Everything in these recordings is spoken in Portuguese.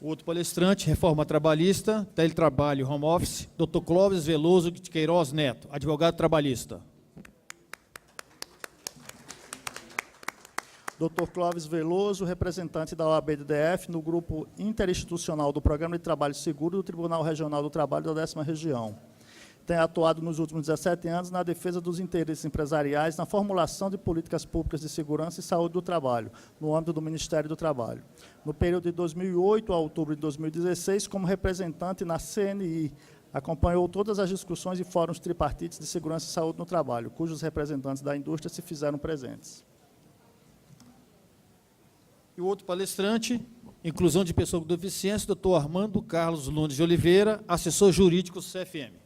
Outro palestrante, reforma trabalhista, teletrabalho, home office, Dr. Clóvis Veloso de Queiroz Neto, advogado trabalhista. Dr. Clóvis Veloso, representante da OAB do DF no grupo interinstitucional do Programa de Trabalho Seguro do Tribunal Regional do Trabalho da 10ª Região. Tem atuado nos últimos 17 anos na defesa dos interesses empresariais, na formulação de políticas públicas de segurança e saúde do trabalho, no âmbito do Ministério do Trabalho. No período de 2008 a outubro de 2016, como representante na CNI, acompanhou todas as discussões e fóruns tripartites de segurança e saúde no trabalho, cujos representantes da indústria se fizeram presentes. E o outro palestrante, inclusão de pessoa com deficiência, doutor Armando Carlos Nunes de Oliveira, assessor jurídico do CFM.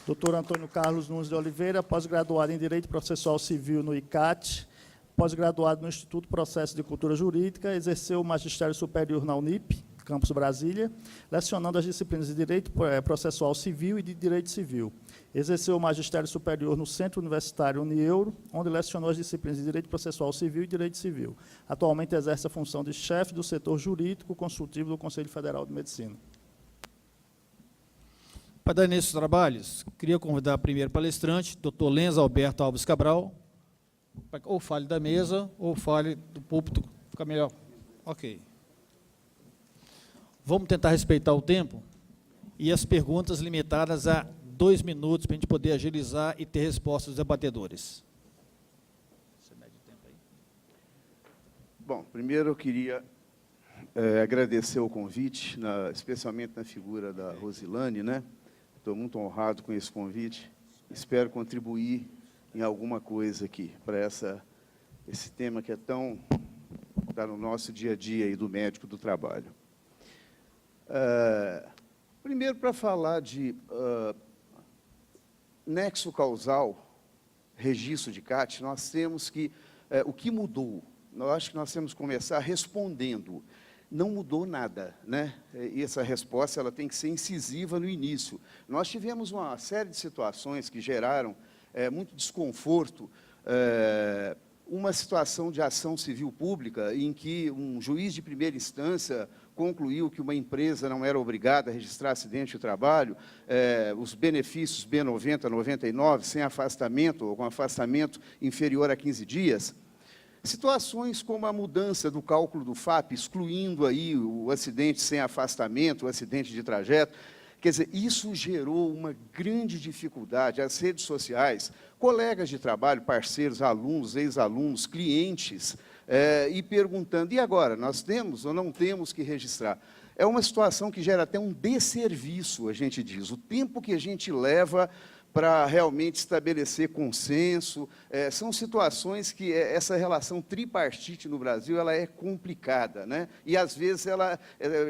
Doutor Antônio Carlos Nunes de Oliveira, pós-graduado em Direito Processual Civil no ICAT, pós-graduado no Instituto Processo de Cultura Jurídica, exerceu o magistério superior na Unip, Campus Brasília, lecionando as disciplinas de Direito Processual Civil e de Direito Civil. Exerceu o magistério superior no Centro Universitário Unieuro, onde lecionou as disciplinas de Direito Processual Civil e Direito Civil. Atualmente exerce a função de chefe do setor jurídico consultivo do Conselho Federal de Medicina. Para dar início aos trabalhos, queria convidar o primeiro palestrante, doutor Lenz Alberto Alves Cabral, ou fale da mesa, ou fale do púlpito, fica melhor. Ok. Vamos tentar respeitar o tempo e as perguntas limitadas a 2 minutos, para a gente poder agilizar e ter respostas dos debatedores. Você mede o tempo aí? Bom, primeiro eu queria agradecer o convite, especialmente na figura da Rosilane, né? Estou muito honrado com esse convite. Espero contribuir em alguma coisa aqui para esse tema que está no nosso dia a dia aí do médico do trabalho. Primeiro, para falar de nexo causal, registro de CAT, nós temos que... o que mudou? Eu acho que nós temos que começar respondendo. Não mudou nada, né? E essa resposta ela tem que ser incisiva no início. Nós tivemos uma série de situações que geraram muito desconforto, uma situação de ação civil pública em que um juiz de primeira instância concluiu que uma empresa não era obrigada a registrar acidente de trabalho, os benefícios B90, 99, sem afastamento ou com afastamento inferior a 15 dias, situações como a mudança do cálculo do FAP, excluindo aí o acidente sem afastamento, o acidente de trajeto, quer dizer, isso gerou uma grande dificuldade. As redes sociais, colegas de trabalho, parceiros, alunos, ex-alunos, clientes, e perguntando, e agora, nós temos ou não temos que registrar? É uma situação que gera até um desserviço, a gente diz. O tempo que a gente leva para realmente estabelecer consenso, são situações que essa relação tripartite no Brasil ela é complicada, né? E, às vezes, ela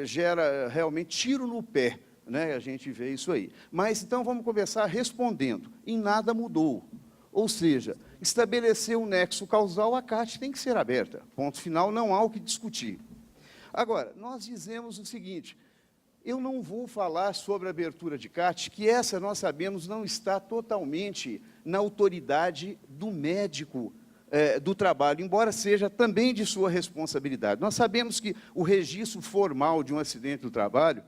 gera realmente tiro no pé, né? A gente vê isso aí. Mas, então, vamos começar respondendo. Em nada mudou. Ou seja, estabelecer um nexo causal, a CAT tem que ser aberta. Ponto final, não há o que discutir. Agora, nós dizemos o seguinte, eu não vou falar sobre a abertura de CAT, que essa, nós sabemos, não está totalmente na autoridade do médico do trabalho, embora seja também de sua responsabilidade. Nós sabemos que o registro formal de um acidente do trabalho,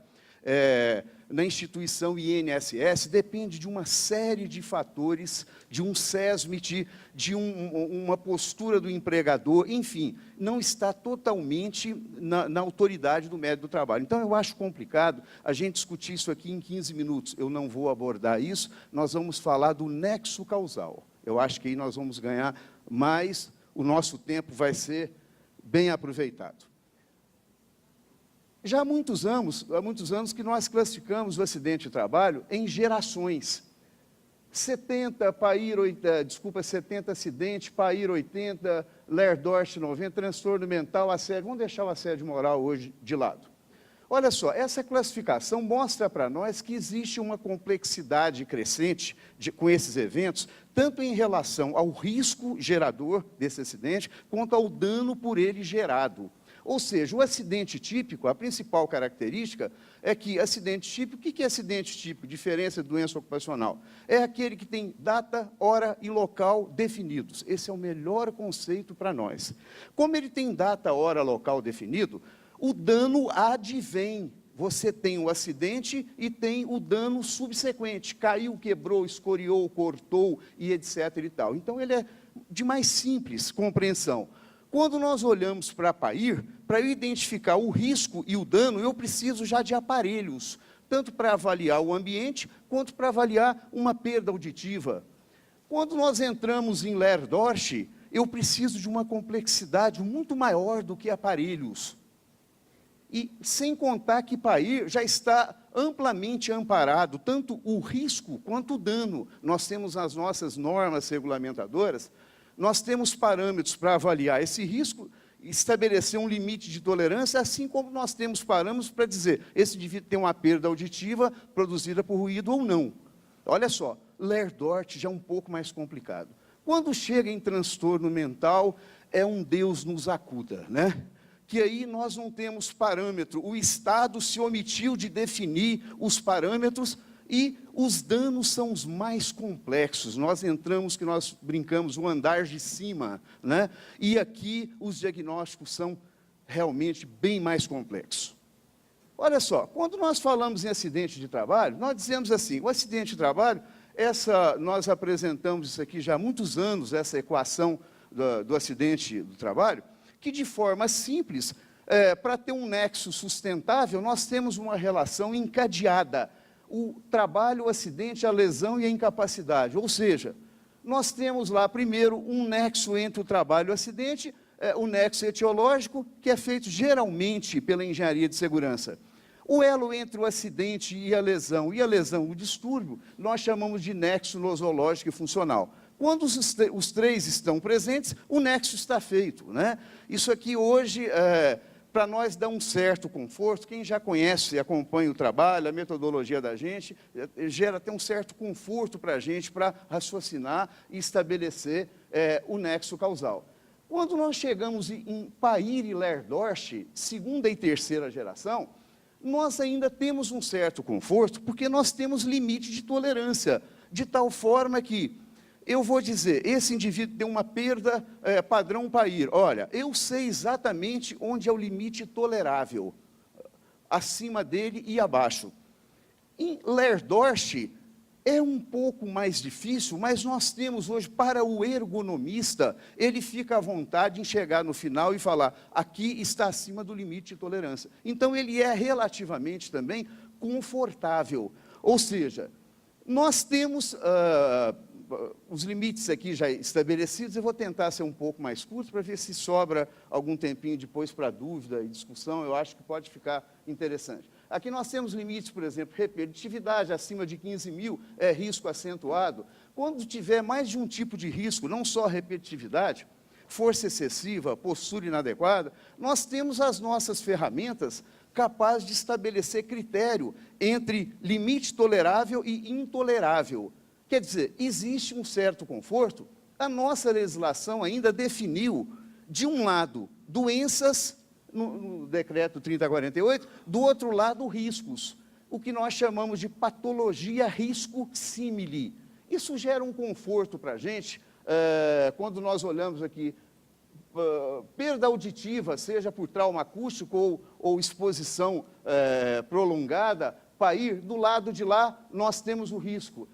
na instituição INSS, depende de uma série de fatores, de um SESMIT, de uma postura do empregador, enfim, não está totalmente na autoridade do médico do trabalho. Então, eu acho complicado a gente discutir isso aqui em 15 minutos. Eu não vou abordar isso, nós vamos falar do nexo causal. Eu acho que aí nós vamos ganhar mais, o nosso tempo vai ser bem aproveitado. Já há muitos anos que nós classificamos o acidente de trabalho em gerações. 70 acidente, PAIR 80, Ler-Dorsch 90, transtorno mental, assédio. Vamos deixar o assédio moral hoje de lado. Olha só, essa classificação mostra para nós que existe uma complexidade crescente com esses eventos, tanto em relação ao risco gerador desse acidente, quanto ao dano por ele gerado. Ou seja, o acidente típico, a principal característica é que acidente típico, o que é acidente típico? Diferença de doença ocupacional. É aquele que tem data, hora e local definidos. Esse é o melhor conceito para nós. Como ele tem data, hora, local definido, o dano advém. Você tem o acidente e tem o dano subsequente. Caiu, quebrou, escoriou, cortou e etc. e tal. Então, ele é de mais simples compreensão. Quando nós olhamos para a PAIR, para eu identificar o risco e o dano, eu preciso já de aparelhos, tanto para avaliar o ambiente, quanto para avaliar uma perda auditiva. Quando nós entramos em LER-DORSCH, eu preciso de uma complexidade muito maior do que aparelhos. E sem contar que PAIR já está amplamente amparado, tanto o risco quanto o dano. Nós temos as nossas normas regulamentadoras, nós temos parâmetros para avaliar esse risco, estabelecer um limite de tolerância, assim como nós temos parâmetros para dizer, esse indivíduo tem uma perda auditiva produzida por ruído ou não. Olha só, LER-DORSCH já é um pouco mais complicado. Quando chega em transtorno mental, é um Deus nos acuda, né? Que aí nós não temos parâmetro, o Estado se omitiu de definir os parâmetros e os danos são os mais complexos. Nós entramos, que nós brincamos, o andar de cima, né? E aqui os diagnósticos são realmente bem mais complexos. Olha só, quando nós falamos em acidente de trabalho, nós dizemos assim, o acidente de trabalho, nós apresentamos isso aqui já há muitos anos, essa equação do acidente do trabalho, que de forma simples, para ter um nexo sustentável, nós temos uma relação encadeada, o trabalho, o acidente, a lesão e a incapacidade, ou seja, nós temos lá primeiro um nexo entre o trabalho e o acidente, o nexo etiológico, que é feito geralmente pela engenharia de segurança. O elo entre o acidente e a lesão o distúrbio, nós chamamos de nexo nosológico e funcional. Quando os três estão presentes, o nexo está feito, né? Isso aqui hoje, para nós, dá um certo conforto. Quem já conhece e acompanha o trabalho, a metodologia da gente, gera até um certo conforto para a gente, para raciocinar e estabelecer o nexo causal. Quando nós chegamos em PAIR e LER-DORSCH, segunda e terceira geração, nós ainda temos um certo conforto, porque nós temos limite de tolerância, de tal forma que eu vou dizer, esse indivíduo tem uma perda padrão PAIR. Olha, eu sei exatamente onde é o limite tolerável, acima dele e abaixo. Em LER-DORSCH, é um pouco mais difícil, mas nós temos hoje, para o ergonomista, ele fica à vontade em chegar no final e falar, aqui está acima do limite de tolerância. Então, ele é relativamente também confortável. Ou seja, nós temos os limites aqui já estabelecidos, eu vou tentar ser um pouco mais curto para ver se sobra algum tempinho depois para dúvida e discussão, eu acho que pode ficar interessante. Aqui nós temos limites, por exemplo, repetitividade acima de 15 mil é risco acentuado. Quando tiver mais de um tipo de risco, não só repetitividade, força excessiva, postura inadequada, nós temos as nossas ferramentas capazes de estabelecer critério entre limite tolerável e intolerável. Quer dizer, existe um certo conforto, a nossa legislação ainda definiu, de um lado, doenças, no decreto 3048, do outro lado, riscos, o que nós chamamos de patologia risco símile. Isso gera um conforto para a gente, quando nós olhamos aqui, perda auditiva, seja por trauma acústico ou exposição prolongada, PAIR, do lado de lá, nós temos o risco.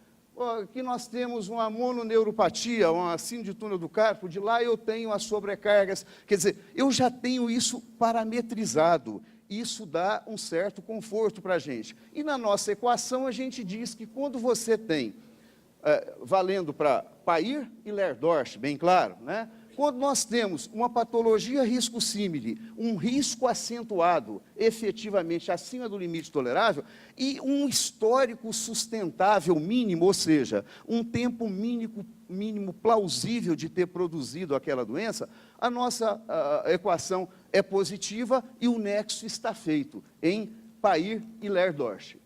Aqui nós temos uma mononeuropatia, uma síndrome de túnel do carpo, de lá eu tenho as sobrecargas, quer dizer, eu já tenho isso parametrizado, isso dá um certo conforto para a gente. E na nossa equação a gente diz que quando você tem, valendo para PAIR e LER-DORSCH, bem claro, né? Quando nós temos uma patologia risco símile, um risco acentuado, efetivamente acima do limite tolerável, e um histórico sustentável mínimo, ou seja, um tempo mínimo plausível de ter produzido aquela doença, a nossa equação é positiva e o nexo está feito em PAIR e LER-DORSCH.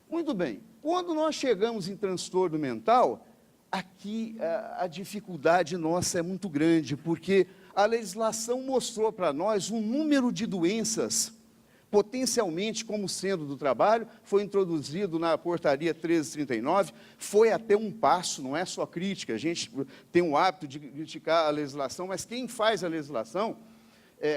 Muito bem, quando nós chegamos em transtorno mental, aqui a dificuldade nossa é muito grande, porque a legislação mostrou para nós um número de doenças, potencialmente como sendo do trabalho, foi introduzido na portaria 1339, foi até um passo, não é só crítica, a gente tem o hábito de criticar a legislação, mas quem faz a legislação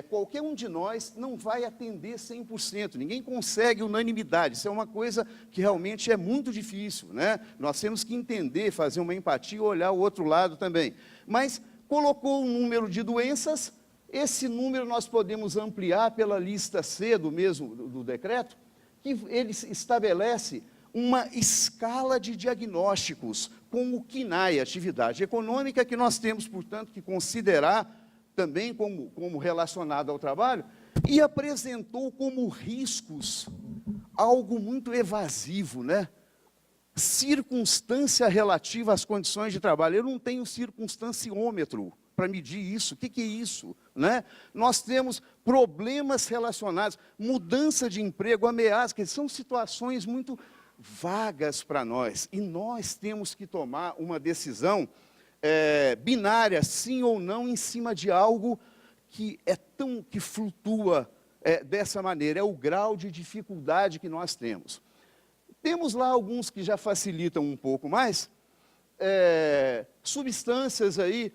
qualquer um de nós não vai atender 100%, ninguém consegue unanimidade, isso é uma coisa que realmente é muito difícil, né? Nós temos que entender, fazer uma empatia, olhar o outro lado também. Mas colocou um número de doenças, esse número nós podemos ampliar pela lista C do decreto, que ele estabelece uma escala de diagnósticos com o CNAE, atividade econômica, que nós temos, portanto, que considerar também como relacionado ao trabalho, e apresentou como riscos algo muito evasivo, né? Circunstância relativa às condições de trabalho. Eu não tenho circunstanciômetro para medir isso. O que é isso? Né? Nós temos problemas relacionados, mudança de emprego, ameaças, que são situações muito vagas para nós, e nós temos que tomar uma decisão binária, sim ou não, em cima de algo que que flutua dessa maneira, é o grau de dificuldade que nós temos. Temos lá alguns que já facilitam um pouco mais, substâncias aí,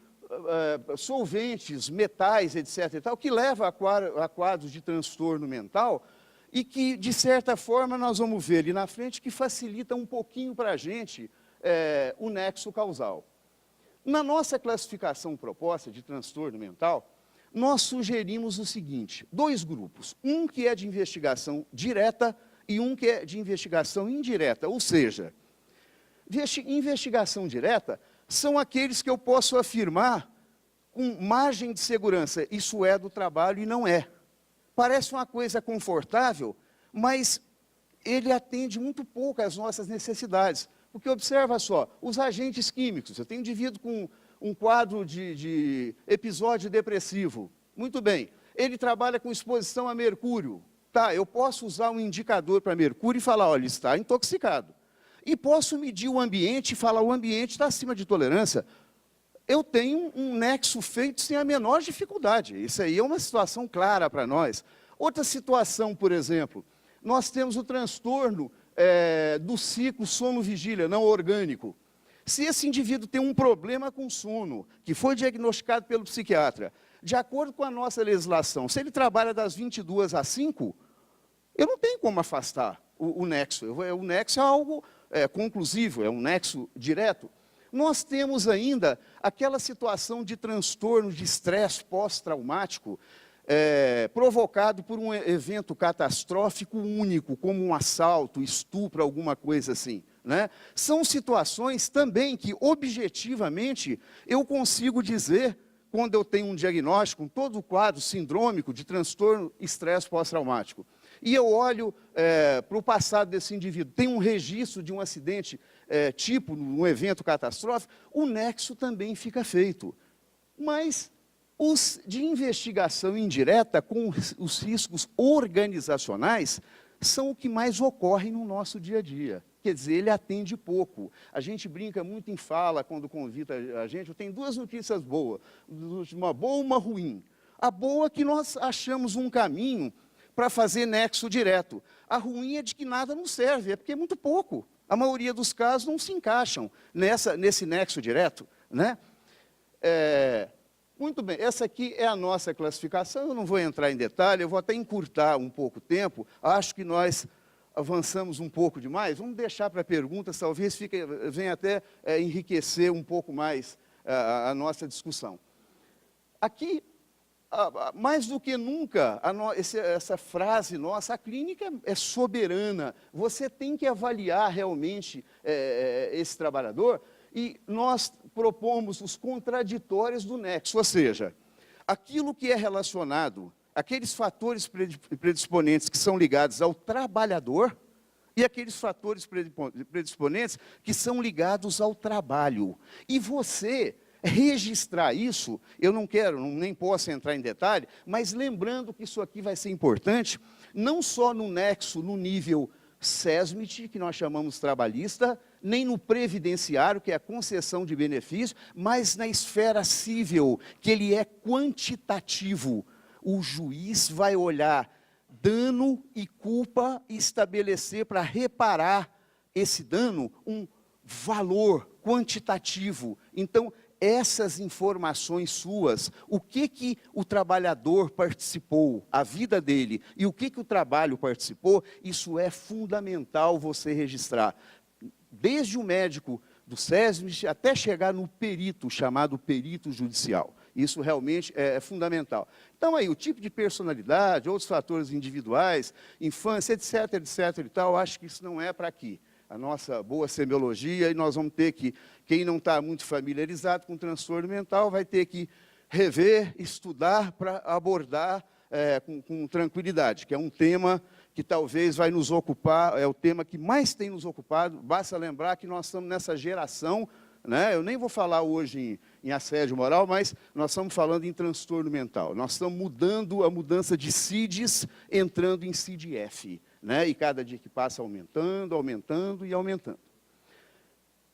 solventes, metais, etc. e tal, que levam a quadros de transtorno mental, e que, de certa forma, nós vamos ver ali na frente, que facilita um pouquinho para a gente o nexo causal. Na nossa classificação proposta de transtorno mental, nós sugerimos o seguinte, 2 grupos, um que é de investigação direta e um que é de investigação indireta, ou seja, investigação direta são aqueles que eu posso afirmar com margem de segurança, isso é do trabalho e não é. Parece uma coisa confortável, mas ele atende muito pouco às nossas necessidades. Porque observa só, os agentes químicos, eu tenho um indivíduo com um quadro de episódio depressivo, muito bem, ele trabalha com exposição a mercúrio, tá, eu posso usar um indicador para mercúrio e falar, olha, ele está intoxicado. E posso medir o ambiente e falar, o ambiente está acima de tolerância. Eu tenho um nexo feito sem a menor dificuldade, isso aí é uma situação clara para nós. Outra situação, por exemplo, nós temos o transtorno do ciclo sono-vigília não orgânico. Se esse indivíduo tem um problema com sono, que foi diagnosticado pelo psiquiatra, de acordo com a nossa legislação, se ele trabalha das 22 às 5, eu não tenho como afastar o nexo. O nexo é algo conclusivo, é um nexo direto. Nós temos ainda aquela situação de transtorno de estresse pós-traumático, provocado por um evento catastrófico único, como um assalto, estupro, alguma coisa assim. Né? São situações também que, objetivamente, eu consigo dizer, quando eu tenho um diagnóstico, todo o quadro sindrômico de transtorno estresse pós-traumático, e eu olho para o passado desse indivíduo, tem um registro de um acidente tipo, um evento catastrófico, o nexo também fica feito. Mas os de investigação indireta, com os riscos organizacionais, são o que mais ocorre no nosso dia a dia. Quer dizer, ele atende pouco. A gente brinca muito em fala quando convida a gente. Eu tenho 2 notícias boas, uma boa e uma ruim. A boa é que nós achamos um caminho para fazer nexo direto. A ruim é de que nada não serve, é porque é muito pouco. A maioria dos casos não se encaixam nesse nexo direto. Né? Muito bem, essa aqui é a nossa classificação, eu não vou entrar em detalhe, eu vou até encurtar um pouco o tempo, acho que nós avançamos um pouco demais, vamos deixar para perguntas, talvez venha até enriquecer um pouco mais a nossa discussão. Aqui, mais do que nunca, essa frase nossa, a clínica é soberana, você tem que avaliar realmente esse trabalhador, e nós propomos os contraditórios do nexo, ou seja, aquilo que é relacionado, aqueles fatores predisponentes que são ligados ao trabalhador e aqueles fatores predisponentes que são ligados ao trabalho. E você registrar isso, eu não quero, nem posso entrar em detalhe, mas lembrando que isso aqui vai ser importante, não só no nexo, no nível SESMIT, que nós chamamos trabalhista, nem no previdenciário, que é a concessão de benefício, mas na esfera civil, que ele é quantitativo. O juiz vai olhar dano e culpa e estabelecer para reparar esse dano um valor quantitativo. Então, essas informações suas, o que o trabalhador participou, a vida dele, e o que o trabalho participou, isso é fundamental você registrar. Desde o médico do SESMIT até chegar no perito, chamado perito judicial. Isso realmente é fundamental. Então, aí, o tipo de personalidade, outros fatores individuais, infância, etc., etc. e tal, acho que isso não é para aqui. A nossa boa semiologia, e nós vamos ter que, quem não está muito familiarizado com transtorno mental, vai ter que rever, estudar para abordar com tranquilidade, que é um tema que talvez vai nos ocupar, é o tema que mais tem nos ocupado. Basta lembrar que nós estamos nessa geração, né? Eu nem vou falar hoje em assédio moral, mas nós estamos falando em transtorno mental. Nós estamos mudando a mudança de CIDs, entrando em CID-F. Né? E cada dia que passa aumentando, aumentando e aumentando.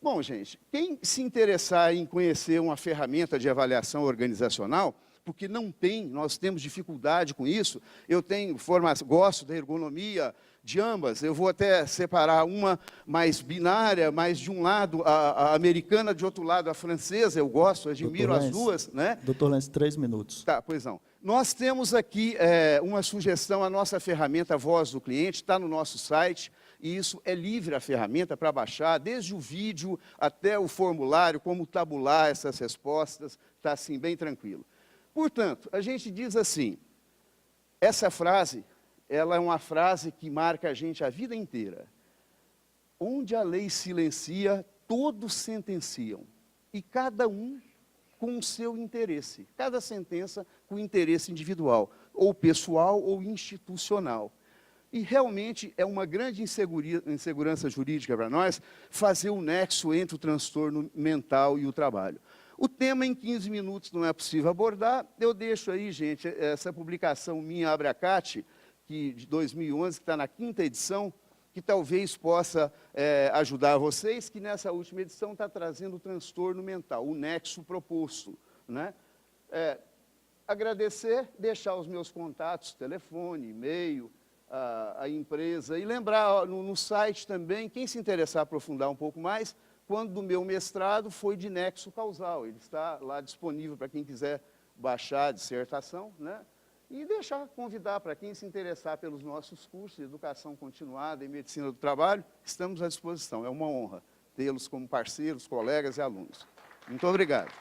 Bom, gente, quem se interessar em conhecer uma ferramenta de avaliação organizacional, porque não tem, nós temos dificuldade com isso, eu tenho formação, gosto da ergonomia de ambas, eu vou até separar uma mais binária, mais de um lado a americana, de outro lado a francesa, eu gosto, admiro as duas. Né? Doutor Lenz, 3 minutos. Tá, pois não. Nós temos aqui uma sugestão, a nossa ferramenta Voz do Cliente, está no nosso site, e isso é livre a ferramenta para baixar, desde o vídeo até o formulário, como tabular essas respostas, está assim, bem tranquilo. Portanto, a gente diz assim, essa frase, ela é uma frase que marca a gente a vida inteira. Onde a lei silencia, todos sentenciam, e cada um com o seu interesse. Cada sentença com interesse individual, ou pessoal ou institucional. E realmente é uma grande insegurança jurídica para nós fazer o nexo entre o transtorno mental e o trabalho. O tema em 15 minutos não é possível abordar, eu deixo aí, gente, essa publicação minha, Abracate, de 2011, que está na 5ª edição, que talvez possa ajudar vocês, que nessa última edição está trazendo o transtorno mental, o nexo proposto. Né? Agradecer, deixar os meus contatos, telefone, e-mail, a empresa, e lembrar no site também, quem se interessar aprofundar um pouco mais, quando do meu mestrado foi de nexo causal, ele está lá disponível para quem quiser baixar a dissertação, né? E convidar para quem se interessar pelos nossos cursos de educação continuada e medicina do trabalho, estamos à disposição. É uma honra tê-los como parceiros, colegas e alunos. Muito obrigado.